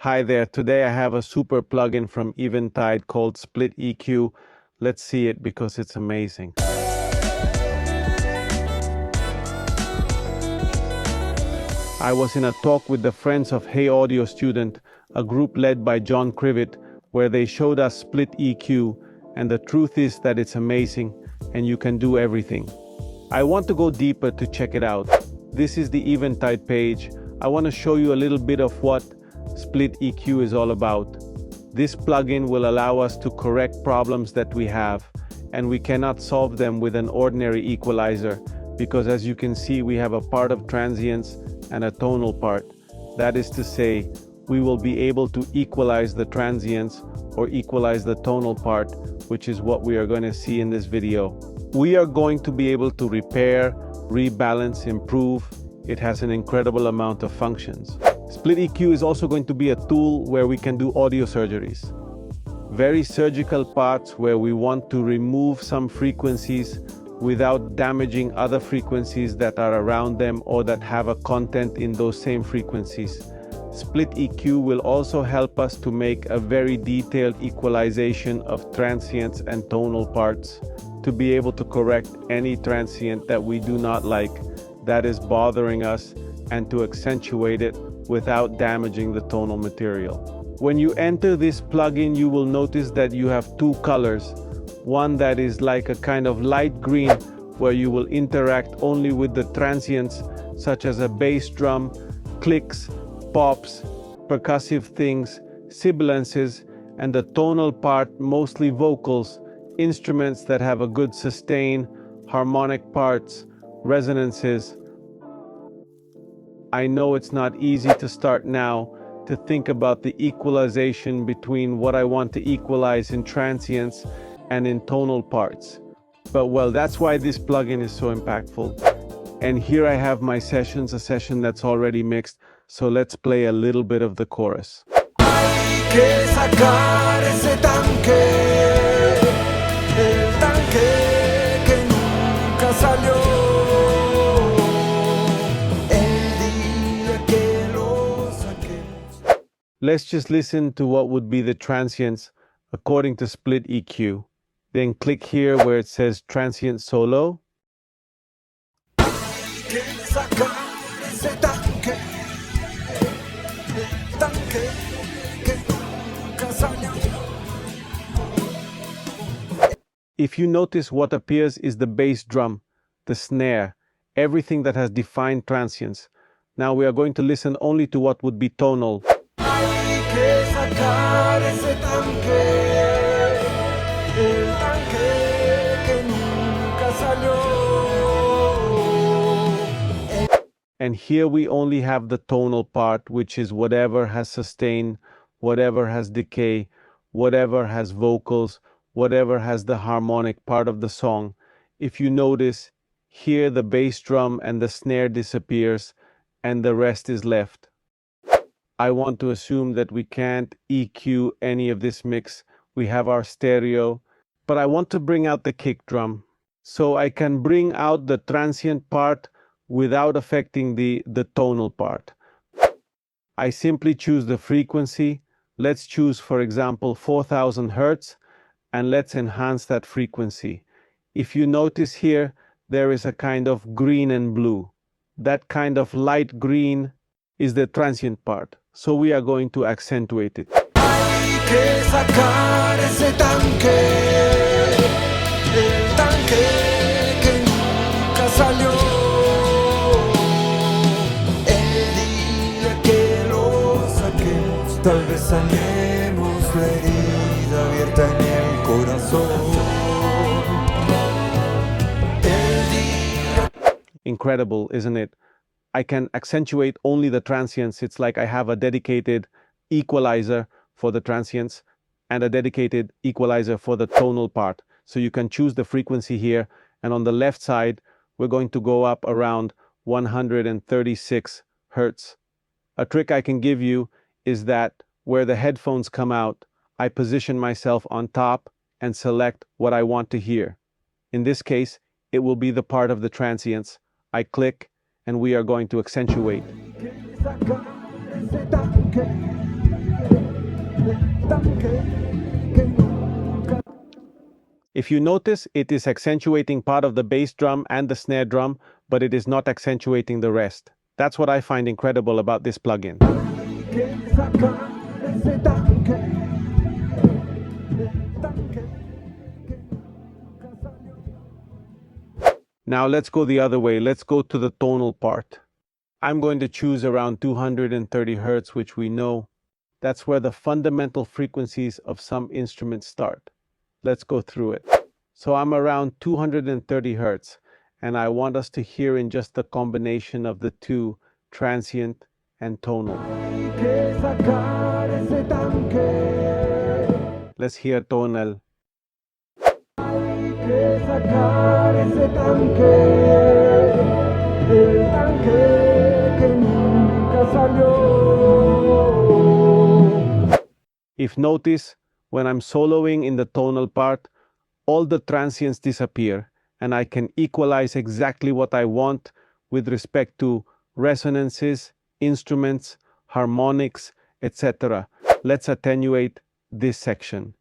Hi there, today I have a super plugin from Eventide called SplitEQ. Let's see it because it's amazing. I was in a talk with the Friends of Hey Audio Student, a group led by John Krivit, where they showed us SplitEQ, and the truth is that it's amazing and you can do everything. I want to go deeper to check it out. This is the Eventide page. I want to show you a little bit of what SplitEQ is all about. This plugin will allow us to correct problems that we have, and we cannot solve them with an ordinary equalizer because, as you can see, we have a part of transients and a tonal part. That is to say, we will be able to equalize the transients or equalize the tonal part, which is what we are going to see in this video. We are going to be able to repair, rebalance, improve. It has an incredible amount of functions. SplitEQ is also going to be a tool where we can do audio surgeries. Very surgical parts where we want to remove some frequencies without damaging other frequencies that are around them or that have a content in those same frequencies. SplitEQ will also help us to make a very detailed equalization of transients and tonal parts to be able to correct any transient that we do not like, that is bothering us, and to accentuate it without damaging the tonal material. When you enter this plugin, you will notice that you have two colors. One that is like a kind of light green, where you will interact only with the transients, such as a bass drum, clicks, pops, percussive things, sibilances, and the tonal part, mostly vocals, instruments that have a good sustain, harmonic parts, resonances. I know it's not easy to start now to think about the equalization between what I want to equalize in transients and in tonal parts. But well, that's why this plugin is so impactful. And here I have my sessions, a session that's already mixed, so let's play a little bit of the chorus. Hay que sacar ese tanque, el tanque que nunca salió. Let's just listen to what would be the transients according to SplitEQ. Then click here where it says transient solo. If you notice, what appears is the bass drum, the snare, everything that has defined transients. Now we are going to listen only to what would be tonal. And here we only have the tonal part, which is whatever has sustain, whatever has decay, whatever has vocals, whatever has the harmonic part of the song. If you notice, here the bass drum and the snare disappears and the rest is left. I want to assume that we can't EQ any of this mix. We have our stereo, but I want to bring out the kick drum. So I can bring out the transient part without affecting the tonal part. I simply choose the frequency. Let's choose, for example, 4000 Hertz, and let's enhance that frequency. If you notice here, there is a kind of green and blue. That kind of light green is the transient part. So we are going to accentuate it. Hay que sacar ese tanque, el tanque que nunca salió. El día que lo saquemos, tal vez sanemos la herida abierta en el corazón. Incredible, isn't it? I can accentuate only the transients. It's like I have a dedicated equalizer for the transients and a dedicated equalizer for the tonal part. So you can choose the frequency here, and on the left side, we're going to go up around 136 Hertz. A trick I can give you is that where the headphones come out, I position myself on top and select what I want to hear. In this case, it will be the part of the transients. I click, and we are going to accentuate. If you notice, it is accentuating part of the bass drum and the snare drum, but it is not accentuating the rest. That's what I find incredible about this plugin. Now let's go the other way. Let's go to the tonal part. I'm going to choose around 230 Hertz, which we know. That's where the fundamental frequencies of some instruments start. Let's go through it. So I'm around 230 Hertz, and I want us to hear in just the combination of the two, transient and tonal. Let's hear tonal. If notice, when I'm soloing in the tonal part, all the transients disappear, and I can equalize exactly what I want with respect to resonances, instruments, harmonics, etc. Let's attenuate this section.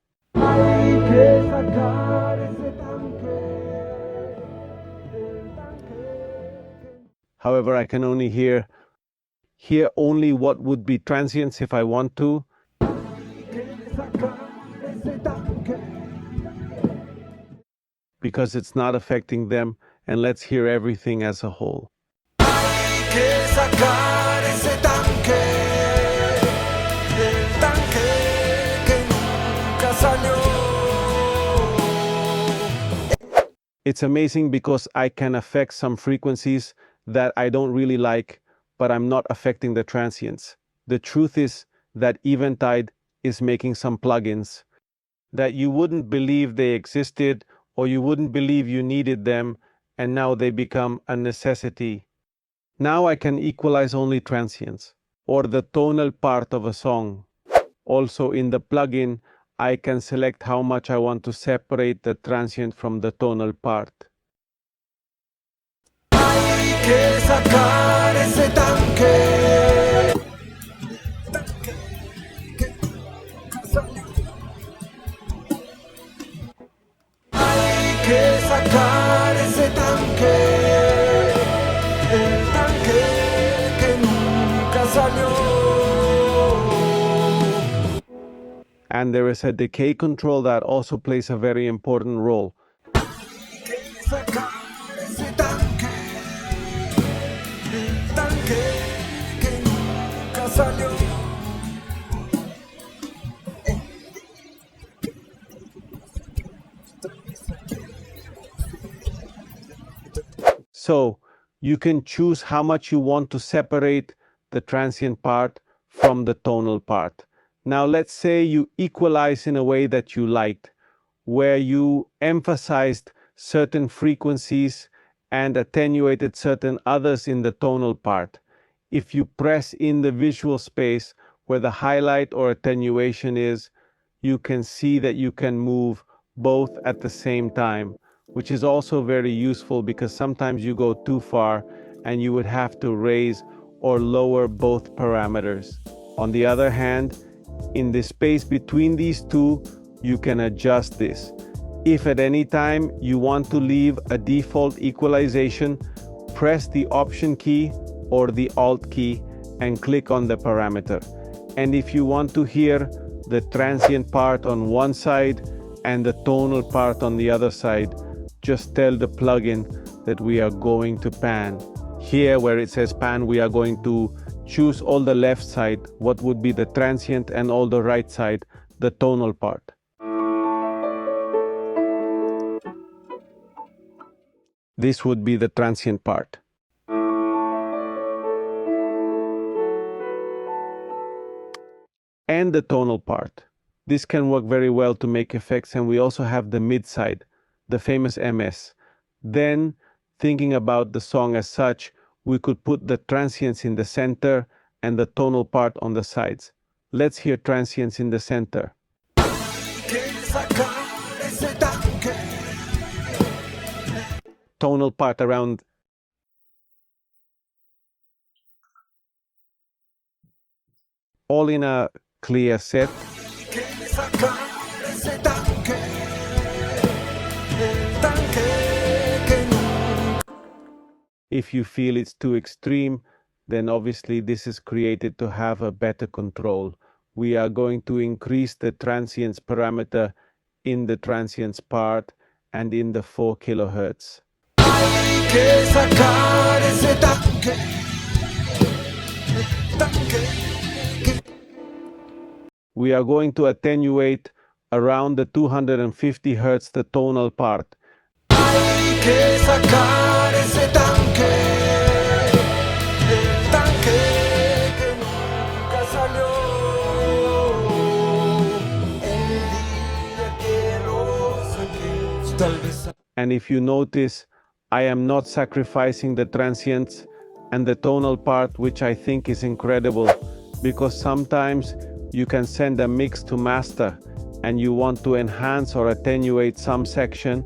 However, I can only hear only what would be transients if I want to. Because it's not affecting them, and let's hear everything as a whole. It's amazing because I can affect some frequencies that I don't really like, but I'm not affecting the transients. The truth is that Eventide is making some plugins that you wouldn't believe they existed, or you wouldn't believe you needed them, and now they become a necessity. Now I can equalize only transients, or the tonal part of a song. Also in the plugin, I can select how much I want to separate the transient from the tonal part. And there is a decay control that also plays a very important role. So you can choose how much you want to separate the transient part from the tonal part. Now let's say you equalize in a way that you liked, where you emphasized certain frequencies and attenuated certain others in the tonal part. If you press in the visual space where the highlight or attenuation is, you can see that you can move both at the same time, which is also very useful because sometimes you go too far and you would have to raise or lower both parameters. On the other hand, in the space between these two, you can adjust this. If at any time you want to leave a default equalization, press the Option key or the Alt key and click on the parameter. And if you want to hear the transient part on one side and the tonal part on the other side, just tell the plugin that we are going to pan. Here where it says pan, we are going to choose all the left side, what would be the transient, and all the right side, the tonal part. This would be the transient part. And the tonal part. This can work very well to make effects, and we also have the mid side, the famous MS. Then, thinking about the song as such, we could put the transients in the center and the tonal part on the sides. Let's hear transients in the center. Tonal part around. All in a clear set. sacar ese tanque, el tanque que nunca. If you feel it's too extreme, then obviously this is created to have a better control. We are going to increase the transients parameter in the transients part and in the 4 kilohertz. Hay que sacar ese tanque, el tanque. We are going to attenuate around the 250 hertz the tonal part. Hay que sacar ese tanque, el tanque que nunca salió. El día que lo saquemos, tal vez. And if you notice, I am not sacrificing the transients and the tonal part, which I think is incredible, because sometimes you can send a mix to master and you want to enhance or attenuate some section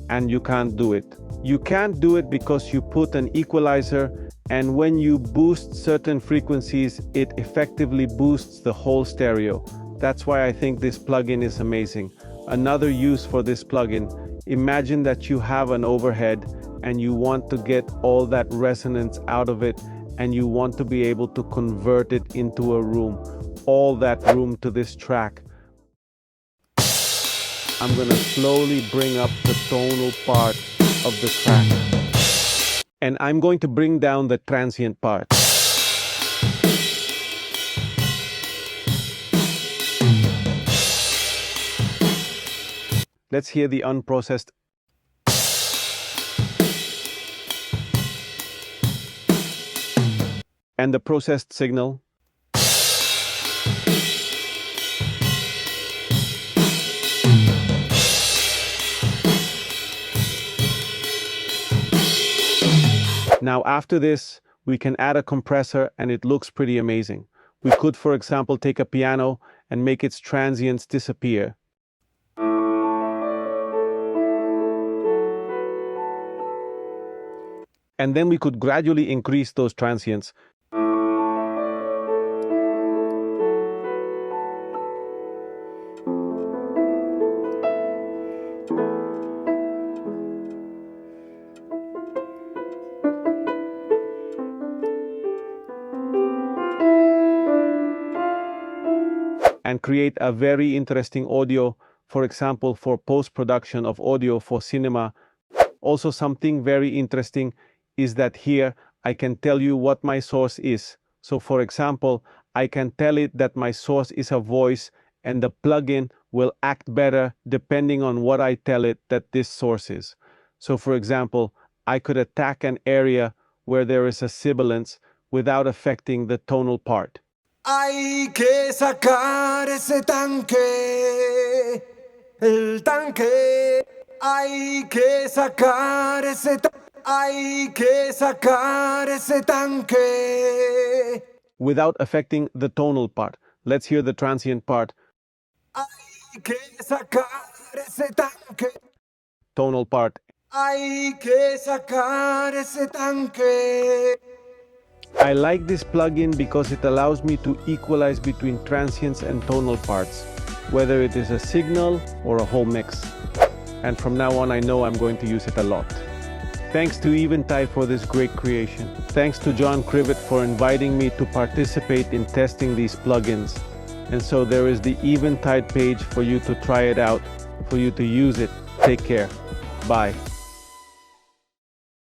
and you can't do it. You can't do it because you put an equalizer, and when you boost certain frequencies, it effectively boosts the whole stereo. That's why I think this plugin is amazing. Another use for this plugin, imagine that you have an overhead and you want to get all that resonance out of it, and you want to be able to convert it into a room, all that room to this track. I'm gonna slowly bring up the tonal part of the track, and I'm going to bring down the transient part. Let's hear the unprocessed. And the processed signal. Now after this, we can add a compressor and it looks pretty amazing. We could, for example, take a piano and make its transients disappear. And then we could gradually increase those transients. And create a very interesting audio, for example, for post-production of audio for cinema. Also, something very interesting is that here I can tell you what my source is. So for example, I can tell it that my source is a voice, and the plugin will act better depending on what I tell it that this source is. So for example, I could attack an area where there is a sibilance without affecting the tonal part. Hay que sacar ese tanque, el tanque. Hay que sacar ese tanque. Hay que sacar ese tanque. Without affecting the tonal part. Let's hear the transient part. Hay que sacar ese tanque. Tonal part. Hay que sacar ese tanque. I like this plugin because it allows me to equalize between transients and tonal parts, whether it is a signal or a whole mix. And from now on, I know I'm going to use it a lot. Thanks to Eventide for this great creation. Thanks to John Krivit for inviting me to participate in testing these plugins. And so there is the Eventide page for you to try it out, for you to use it. Take care. Bye.